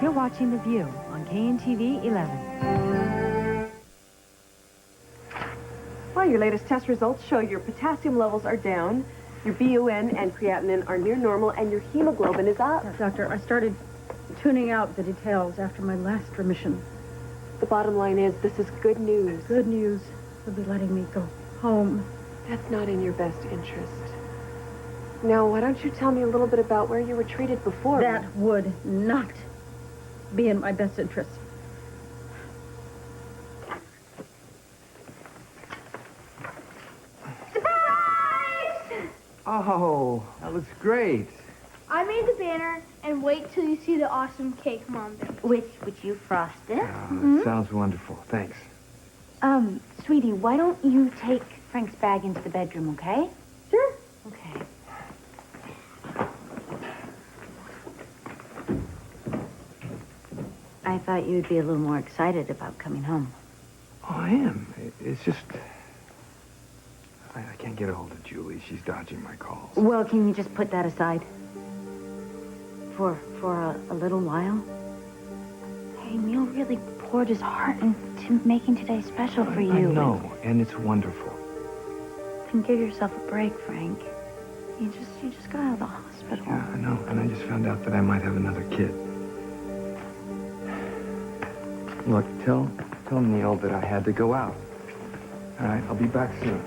You're watching The View on KNTV 11. Well, your latest test results show your potassium levels are down, your BUN and creatinine are near normal, and your hemoglobin is up. Doctor, I started tuning out the details after my last remission. The bottom line is, this is good news. Good news. They'll be letting me go home. That's not in your best interest. Now, why don't you tell me a little bit about where you were treated before? That would not be in my best interest. Oh, that looks great. I made the banner, and wait till you see the awesome cake Mom did. Which you frosted? That sounds wonderful. Thanks. Sweetie, why don't you take Frank's bag into the bedroom, okay? Sure. Okay. I thought you'd be a little more excited about coming home. Oh, I am. It's just... I can't get a hold of Julie. She's dodging my calls. Well, can you just put that aside? For a little while? Hey, Neil really poured his heart into making today special for you. I know, and it's wonderful. Then give yourself a break, Frank. You just got out of the hospital. Yeah, I know, and I just found out that I might have another kid. Look, tell Neil that I had to go out. All right, I'll be back soon.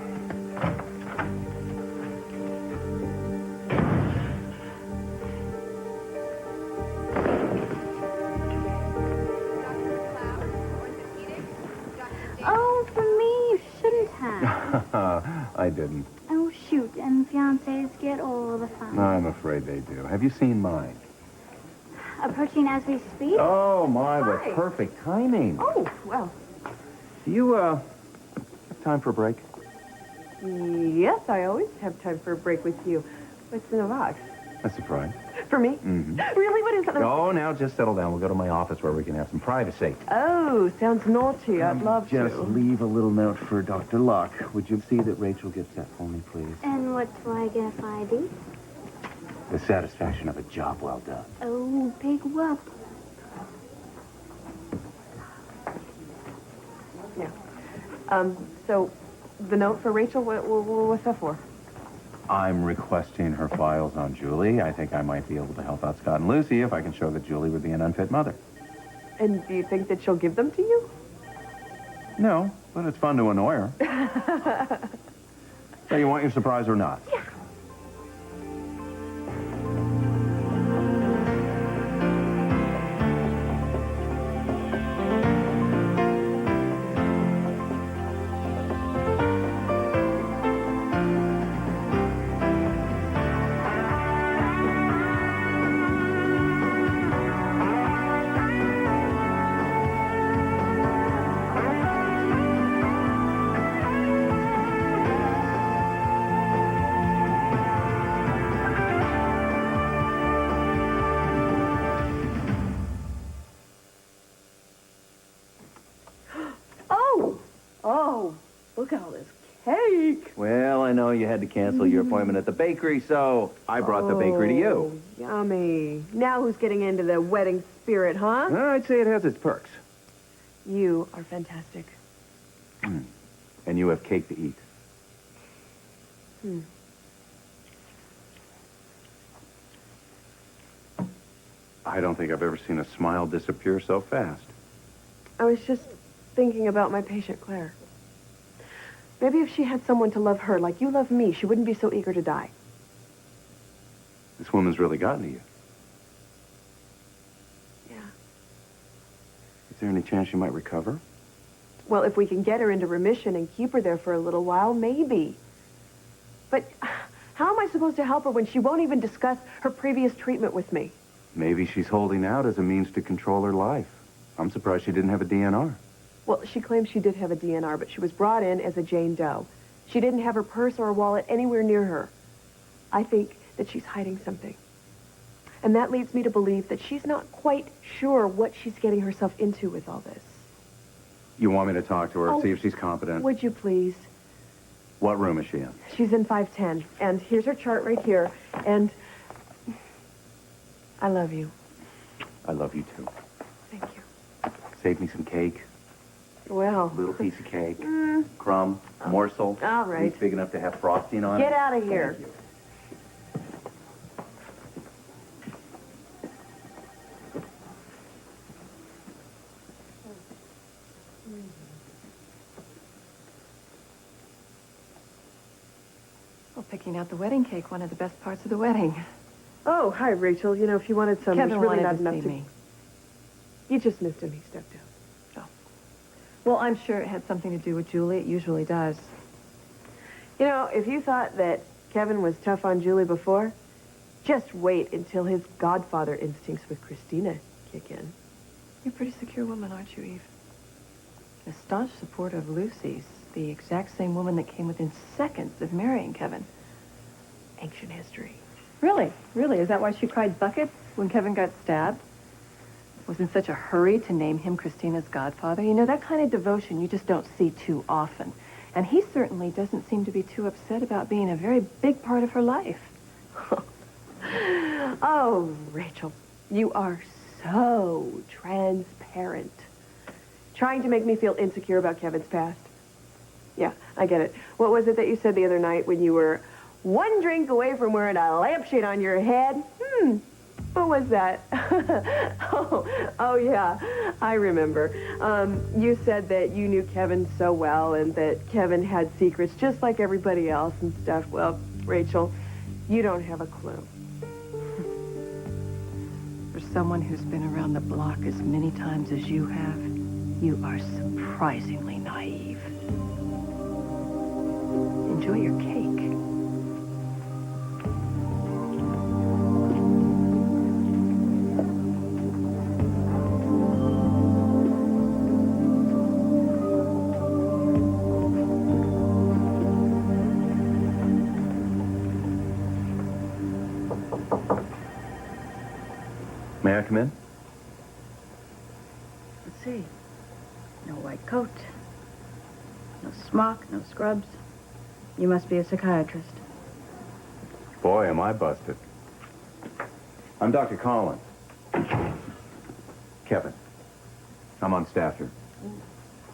Oh, for me, you shouldn't have. I didn't. Oh, shoot, and fiancés get all the fun. I'm afraid they do. Have you seen mine? Approaching as we speak? Oh, my, what Hi. perfect timing. Oh, well, Do you, have time for a break? yes, I always have time for a break with you. What's in the box? A surprise. For me? Mm-hmm. Really? What is it? Oh, now just settle down. We'll go to my office where we can have some privacy. Oh, sounds naughty. I'd love Just to. leave a little note for Dr. Locke. Would you see that Rachel gets that for me, please? And what do I get if I do? The satisfaction of a job well done. Oh, big whoop. Yeah. So, the note for Rachel, what's that for? I'm requesting her files on Julie. I think I might be able to help out Scott and Lucy if I can show that Julie would be an unfit mother. And do you think that she'll give them to you? No, but it's fun to annoy her. So you want your surprise or not? Yeah. Oh, look at all this cake. Well, I know you had to cancel your appointment at the bakery, so I brought the bakery to you. Yummy. Now who's getting into the wedding spirit, huh? Well, I'd say it has its perks. You are fantastic. And you have cake to eat. I don't think I've ever seen a smile disappear so fast. I was just thinking about my patient, Claire. Maybe if she had someone to love her like you love me, she wouldn't be so eager to die. This woman's really gotten to you. Yeah. Is there any chance she might recover? Well, if we can get her into remission and keep her there for a little while, maybe. But how am I supposed to help her when she won't even discuss her previous treatment with me? Maybe she's holding out as a means to control her life. I'm surprised she didn't have a DNR. Well, she claims she did have a DNR, but she was brought in as a Jane Doe. She didn't have her purse or her wallet anywhere near her. I think that she's hiding something. And that leads me to believe that she's not quite sure what she's getting herself into with all this. You want me to talk to her, Oh, see if she's competent? Would you please? What room is she in? She's in 510, and here's her chart right here, and I love you. I love you, too. save me some cake? Well, A little piece of cake, crumb, morsel. all right. Piece big enough to have frosting on Get it. out of here. Thank you. Well, picking out the wedding cake, one of the best parts of the wedding. Oh, hi, Rachel. You know, if you wanted some, Kevin there's really wanted not to enough see to... me. You just missed him. He stepped out. Well, I'm sure it had something to do with Julie. It usually does. You know, if you thought that Kevin was tough on Julie before, just wait until his godfather instincts with Christina kick in. You're a pretty secure woman, aren't you, Eve? A staunch supporter of Lucy's, the exact same woman that came within seconds of marrying Kevin. Ancient history. Really? Really? Is that why she cried buckets when Kevin got stabbed? Was in such a hurry to name him Christina's godfather? You know, that kind of devotion you just don't see too often. And he certainly doesn't seem to be too upset about being a very big part of her life. Oh, Rachel, you are so transparent. Trying to make me feel insecure about Kevin's past. Yeah, I get it. What was it that you said the other night when you were one drink away from wearing a lampshade on your head? What was that? oh, yeah, I remember. You said that you knew Kevin so well and that Kevin had secrets just like everybody else and stuff. Well, Rachel, you don't have a clue. For someone who's been around the block as many times as you have, you are surprisingly naive. Enjoy your cake. May I come in? Let's see. No white coat. No smock, no scrubs. You must be a psychiatrist. Boy, am I busted. I'm Dr. Collins. Kevin. I'm on staff here.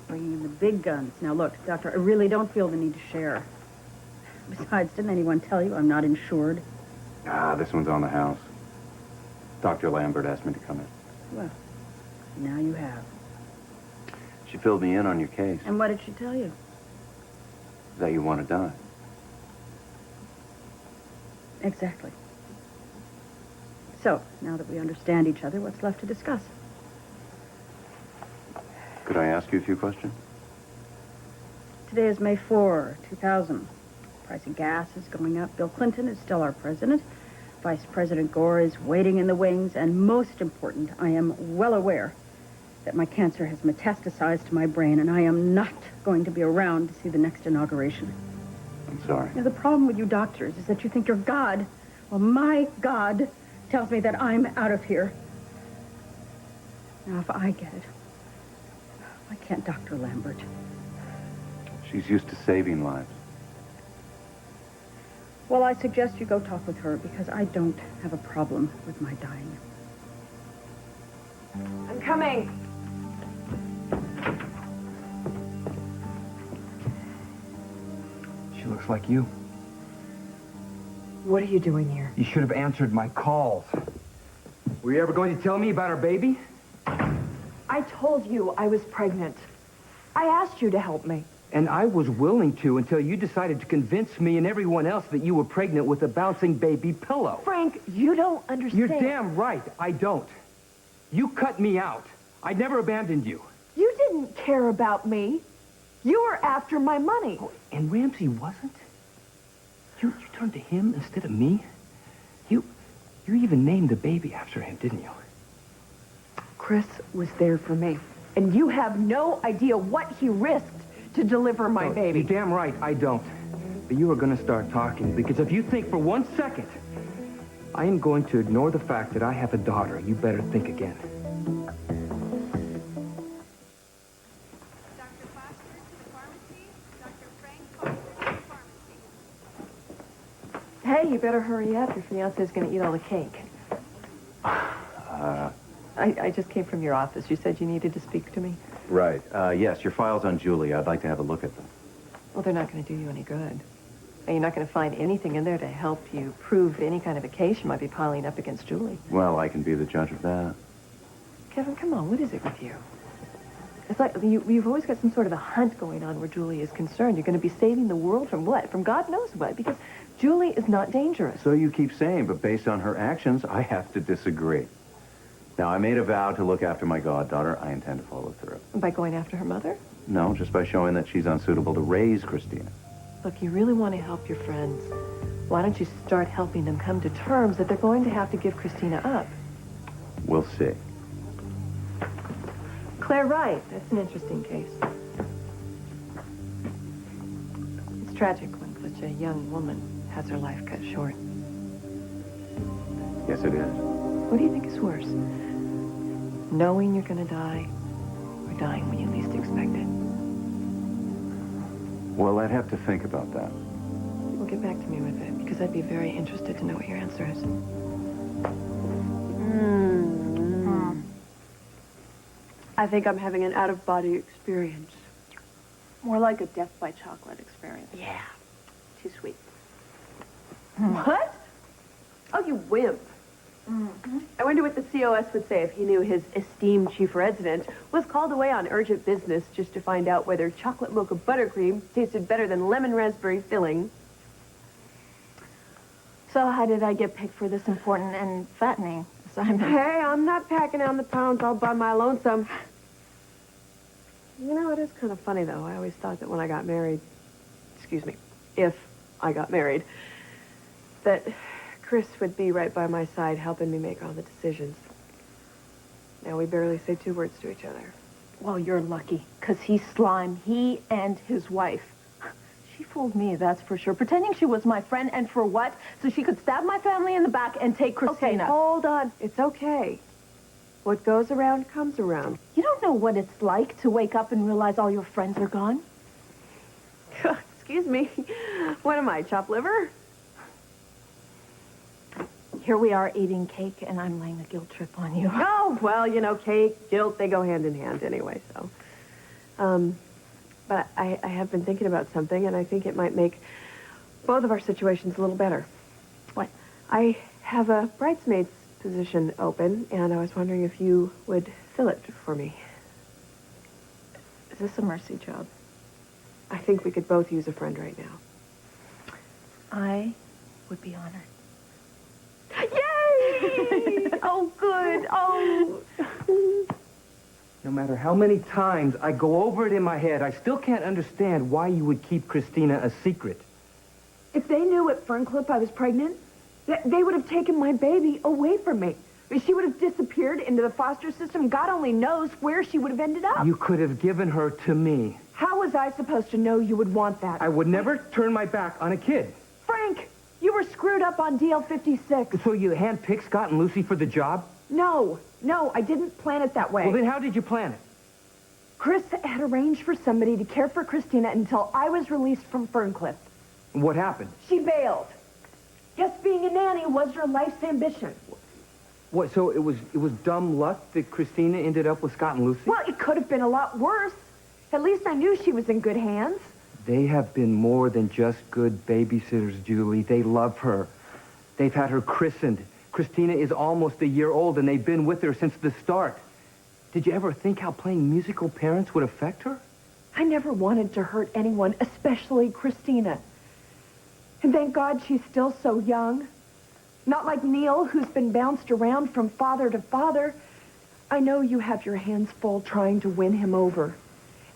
Bringing in the big guns. Now, look, Doctor, I really don't feel the need to share. Besides, didn't anyone tell you I'm not insured? Ah, this one's on the house. Dr. Lambert asked me to come in. Well, now you have. She filled me in on your case. And what did she tell you? That you want to die. Exactly. So, now that we understand each other, what's left to discuss? Could I ask you a few questions? Today is May 4, 2000. Price of gas is going up. Bill Clinton is still our president. Vice President Gore is waiting in the wings. And most important, I am well aware that my cancer has metastasized to my brain, and I am not going to be around to see the next inauguration. I'm sorry. Now, the problem with you doctors is that you think you're God. Well, my God tells me that I'm out of here. Now, if I get it, why can't Dr. Lambert? She's used to saving lives. Well, I suggest you go talk with her, because I don't have a problem with my dying. I'm coming. She looks like you. What are you doing here? You should have answered my calls. Were you ever going to tell me about our baby? I told you I was pregnant. I asked you to help me. And I was willing to until you decided to convince me and everyone else that you were pregnant with a bouncing baby pillow. Frank, you don't understand. You're damn right, I don't. You cut me out. I never abandoned you. You didn't care about me. You were after my money. Oh, and Ramsey wasn't? You turned to him instead of me? You even named the baby after him, didn't you? Chris was there for me. And you have no idea what he risked to deliver my baby. You're damn right, I don't. But you are going to start talking, because if you think for 1 second I am going to ignore the fact that I have a daughter, you better think again. Dr. Foster to the pharmacy. Dr. Frank Foster to the pharmacy. Hey, you better hurry up. Your fiancé's going to eat all the cake. I just came from your office. You said you needed to speak to me. Right. Yes, your files on Julie. I'd like to have a look at them. Well, they're not going to do you any good. And you're not going to find anything in there to help you prove any kind of a case you might be piling up against Julie. Well, I can be the judge of that. Kevin, come on. What is it with you? It's like you've always got some sort of a hunt going on where Julie is concerned. You're going to be saving the world from what? From God knows what, because Julie is not dangerous. So you keep saying, but based on her actions, I have to disagree. Now, I made a vow to look after my goddaughter. I intend to follow through. By going after her mother? No, just by showing that she's unsuitable to raise Christina. Look, you really want to help your friends. Why don't you start helping them come to terms that they're going to have to give Christina up? We'll see. Claire Wright. That's an interesting case. It's tragic when such a young woman has her life cut short. Yes, it is. What do you think is worse? Knowing you're going to die, or dying when you least expect it? Well, I'd have to think about that. Well, get back to me with it, because I'd be very interested to know what your answer is. I think I'm having an out-of-body experience. More like a death by chocolate experience. Yeah. Too sweet. What? Oh, you wimp. I wonder what the COS would say if he knew his esteemed chief resident was called away on urgent business just to find out whether chocolate mocha buttercream tasted better than lemon raspberry filling. So how did I get picked for this important and fattening assignment? Hey, I'm not packing on the pounds all by my lonesome. You know, it is kind of funny, though. I always thought that when I got married, if I got married, that Chris would be right by my side helping me make all the decisions. Now we barely say 2 words to each other. Well, you're lucky, because he's slime. He and his wife. She fooled me, that's for sure. Pretending she was my friend, and for what? So she could stab my family in the back and take Christina. Okay, hold on. It's okay. What goes around comes around. You don't know what it's like to wake up and realize all your friends are gone? Excuse me. What am I, chopped liver? Here we are eating cake, and I'm laying a guilt trip on you. Oh, well, you know, cake, guilt, they go hand in hand anyway, so. But I have been thinking about something, and I think it might make both of our situations a little better. What? I have a bridesmaid's position open, and I was wondering if you would fill it for me. Is this a mercy job? I think we could both use a friend right now. I would be honored. Yay! Oh, good. Oh. No matter how many times I go over it in my head, I still can't understand why you would keep Christina a secret. If they knew at Ferncliff I was pregnant, they would have taken my baby away from me. She would have disappeared into the foster system. God only knows where she would have ended up. You could have given her to me. How was I supposed to know you would want that? I would never turn my back on a kid. Frank, you were screwed up on DL56. So you handpicked Scott and Lucy for the job? No, I didn't plan it that way. Well, then how did you plan it? Chris had arranged for somebody to care for Christina until I was released from Ferncliff. What happened? She bailed. Guess being a nanny was her life's ambition. What, so it was dumb luck that Christina ended up with Scott and Lucy? Well, it could have been a lot worse. At least I knew she was in good hands. They have been more than just good babysitters, Julie. They love her. They've had her christened. Christina is almost a year old, and they've been with her since the start. Did you ever think how playing musical parents would affect her? I never wanted to hurt anyone, especially Christina. And thank God she's still so young. Not like Neil, who's been bounced around from father to father. I know you have your hands full trying to win him over.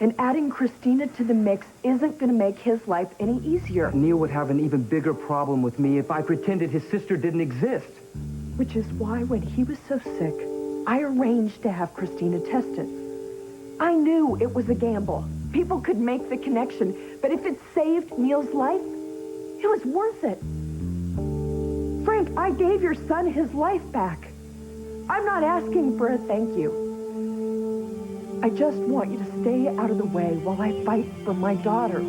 And adding Christina to the mix isn't going to make his life any easier. Neil would have an even bigger problem with me if I pretended his sister didn't exist. Which is why when he was so sick, I arranged to have Christina tested. I knew it was a gamble. People could make the connection, but if it saved Neil's life, it was worth it. Frank, I gave your son his life back. I'm not asking for a thank you. I just want you to stay out of the way while I fight for my daughter.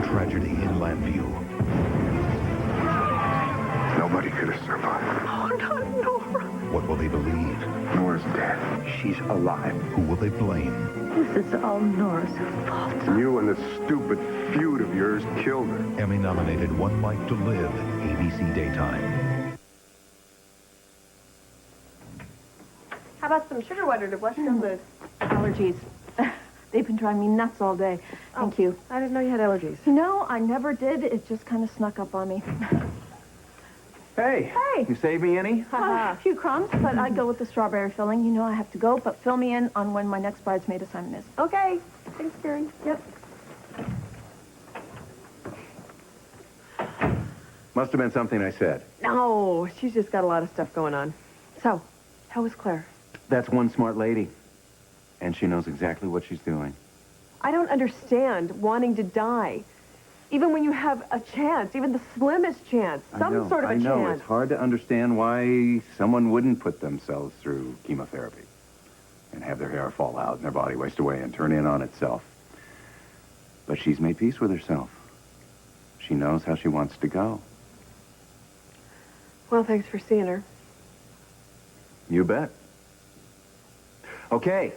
Tragedy in Landview. Nobody could have survive? Oh, not Nora. What will they believe? Nora's dead. She's alive. Who will they blame? This is all Nora's fault. You and this stupid feud of yours killed her. Emmy-nominated One Life to Live, ABC Daytime. How about some sugar water to blush down the allergies? They've been driving me nuts all day. Thank you. I didn't know you had allergies. No, I never did. It just kind of snuck up on me. Hey. Hey. You save me any? A few crumbs, but I'd go with the strawberry filling. You know I have to go, but fill me in on when my next bridesmaid assignment is. Okay. Thanks, Karen. Yep. Must have been something I said. No, she's just got a lot of stuff going on. So, how was Claire? That's one smart lady. And she knows exactly what she's doing. I don't understand wanting to die. Even when you have a chance, even the slimmest chance, some sort of a I know. chance. It's hard to understand why someone wouldn't put themselves through chemotherapy and have their hair fall out and their body waste away and turn in on itself. But she's made peace with herself. She knows how she wants to go. Well, thanks for seeing her. You bet. Okay.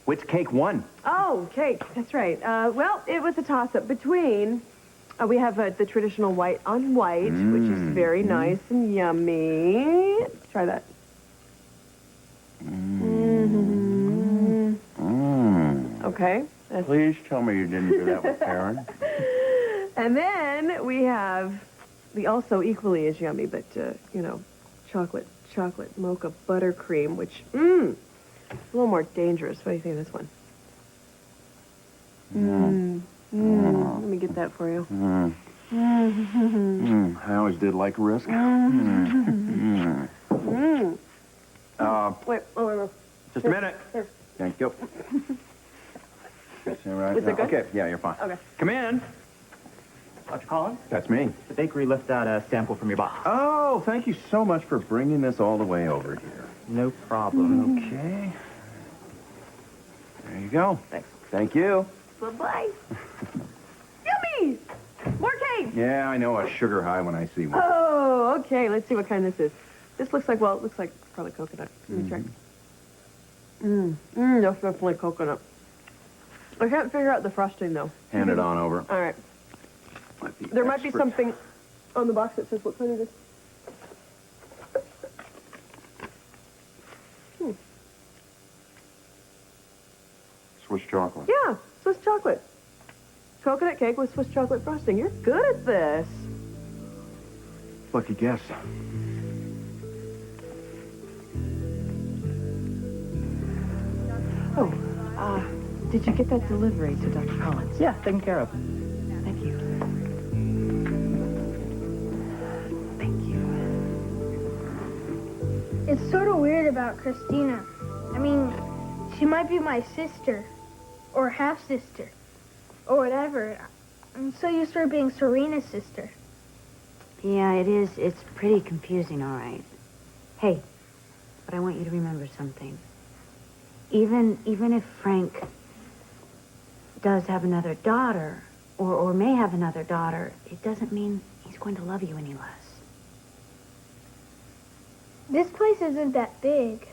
Which cake won? Oh, cake. That's right. Well, it was a toss-up between... we have the traditional white on white, which is very nice and yummy. Try that. Okay. Please tell me you didn't do that with Karen. And then we have the also equally as yummy, but, you know, chocolate mocha buttercream, which, a little more dangerous. What do you think of this one? Let me get that for you. I always did like risk. Wait. Just a minute. Here. Thank you. Right. Is it good? Okay, yeah, you're fine. Okay. Come in. Dr. Collins? That's me. The bakery left out a sample from your box. Oh, thank you so much for bringing this all the way over here. No problem. Okay. There you go. Thanks. Thank you. Bye-bye. Yummy! More cake! Yeah, I know a sugar high when I see one. Oh, okay. Let's see what kind this is. This looks like, well, it looks like probably coconut. Let me try. That's definitely coconut. I can't figure out the frosting, though. Hand it on over. All right. There might be something on the box that says what kind it is. Swiss chocolate. Yeah, Swiss chocolate. Coconut cake with Swiss chocolate frosting. You're good at this. Lucky guess. Oh, did you get that delivery to Dr. Collins? Yeah, taken care of. Thank you. Thank you. It's sort of weird about Christina. I mean, she might be my sister, or half-sister, or whatever. I'm so used to her being Serena's sister. Yeah, it is. It's pretty confusing, all right. Hey, but I want you to remember something. Even if Frank does have another daughter, or may have another daughter, it doesn't mean he's going to love you any less. This place isn't that big.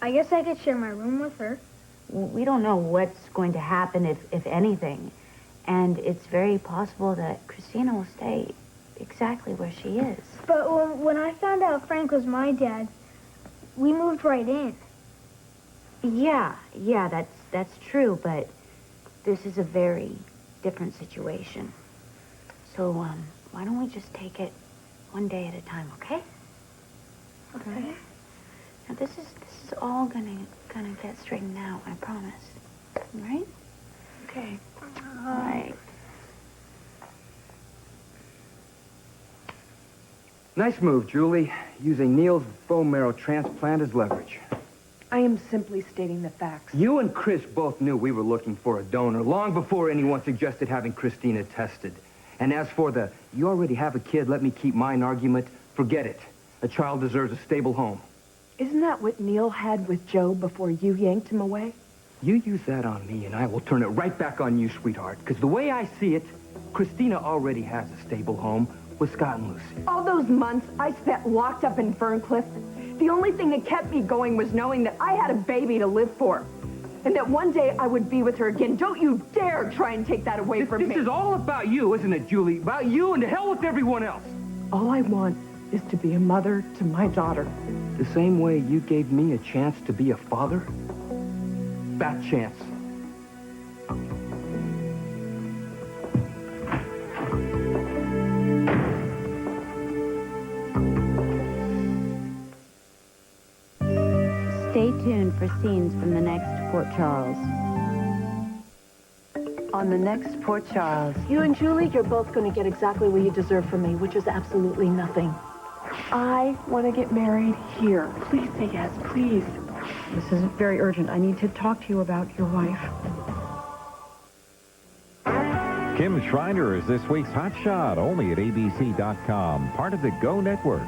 I guess I could share my room with her. We don't know what's going to happen, if anything. And it's very possible that Christina will stay exactly where she is. But when I found out Frank was my dad, we moved right in. Yeah, that's true, but this is a very different situation. So, why don't we just take it one day at a time, okay? Okay. Now, this is all gonna get straightened out, I promise. All right? Okay. All right. Nice move, Julie. Using Neil's bone marrow transplant as leverage. I am simply stating the facts. You and Chris both knew we were looking for a donor long before anyone suggested having Christina tested. And as for the, you already have a kid, let me keep mine argument, forget it. A child deserves a stable home. Isn't that what Neil had with Joe before you yanked him away? You use that on me, and I will turn it right back on you, sweetheart. Because the way I see it, Christina already has a stable home with Scott and Lucy? All those months I spent locked up in Ferncliff, the only thing that kept me going was knowing that I had a baby to live for. And that one day I would be with her again. Don't you dare try and take that away from me. This is all about you, isn't it, Julie? About you and to hell with everyone else. All I want is to be a mother to my daughter. The same way you gave me a chance to be a father? That chance. Stay tuned for scenes from the next Port Charles. On the next Port Charles. You and Julie, you're both going to get exactly what you deserve from me, which is absolutely nothing. I want to get married here. Please say yes, please. This is very urgent. I need to talk to you about your wife. Kim Schreiner is this week's Hot Shot, only at abc.com, part of the Go Network.